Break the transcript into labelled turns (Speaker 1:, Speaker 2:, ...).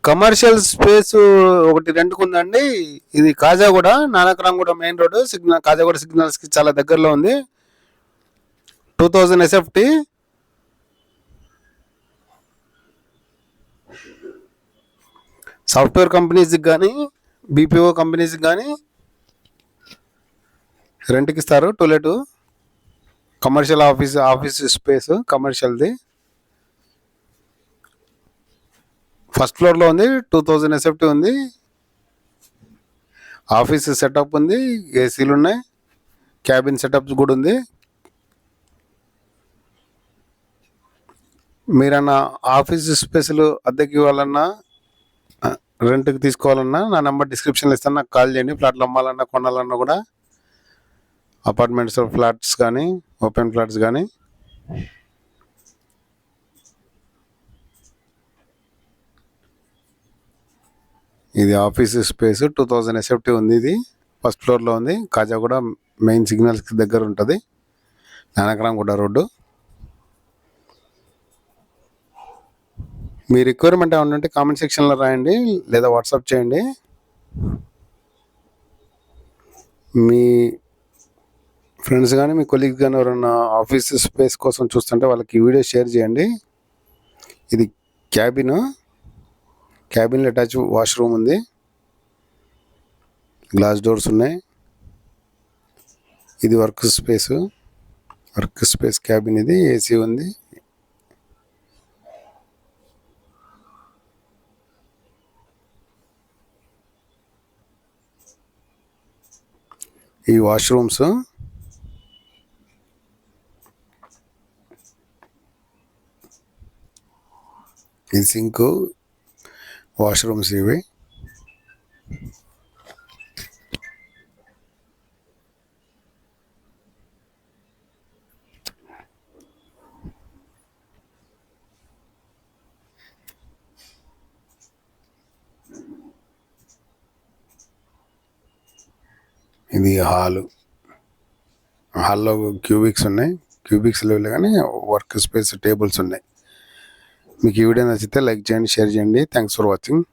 Speaker 1: Commercial space ఒకటి రెంట్కు ఉందండి. ఇది Khajaguda, Nanakramguda main road, Khajaguda signals కి చాలా దగ్గరలో ఉంది. 2000 ఎస్ఎఫ్టీ. సాఫ్ట్వేర్ కంపెనీస్కి కానీ బీపీఓ కంపెనీస్కి కానీ రెంట్కి ఇస్తారు. టూలెట్ కమర్షియల్ ఆఫీస్ స్పేస్ కమర్షియల్ది. ఫస్ట్ ఫ్లోర్లో ఉంది. 2000 ఎస్ఎఫ్టీ ఉంది. ఆఫీస్ సెటప్ ఉంది, ఏసీలు ఉన్నాయి, క్యాబిన్ సెటప్స్ కూడా ఉంది. మీరన్నా ఆఫీస్ స్పేస్లు అద్దెకి ఇవ్వాలన్నా రెంట్కి తీసుకోవాలన్నా నా నెంబర్ డిస్క్రిప్షన్లో ఇస్తాను, నాకు కాల్ చేయండి. ఫ్లాట్లు అమ్మాలన్నా కొనాలన్నా కూడా, అపార్ట్మెంట్స్ ఫ్లాట్స్ కానీ ఓపెన్ ఫ్లాట్స్ కానీ. ఇది ఆఫీస్ స్పేస్ 2000 ఎస్ఎఫ్టీ ఉంది. ఇది ఫస్ట్ ఫ్లోర్లో ఉంది. కాజాగూడ మెయిన్ సిగ్నల్స్కి దగ్గర ఉంటుంది, నానక్రామ్గూడ రోడ్డు. మీ రిక్వైర్మెంట్ ఏమన్నా ఉంటే కామెంట్ సెక్షన్లో రాయండి, లేదా వాట్సాప్ చేయండి. మీ ఫ్రెండ్స్ కానీ మీ కొలీగ్స్ కానీ ఎవరైనా ఆఫీస్ స్పేస్ కోసం చూస్తుంటే వాళ్ళకి వీడియో షేర్ చేయండి. ఇది క్యాబిన్లో అటాచ్ వాష్రూమ్ ఉంది, గ్లాస్ డోర్స్ ఉన్నాయి. ఇది వర్క్ స్పేస్ క్యాబిన్. ఇది ఏసీ ఉంది. ఈ వాష్రూమ్స్, ఈ సింక్, వాష్రూమ్స్ ఇవి. ఇది హాల్లో క్యూబిక్స్ ఉన్నాయి. క్యూబిక్స్ లేవు కానీ వర్క్ స్పేస్ టేబుల్స్ ఉన్నాయి. మీకు ఈ వీడియో నచ్చితే లైక్ చేయండి, షేర్ చేయండి. Thanks for watching.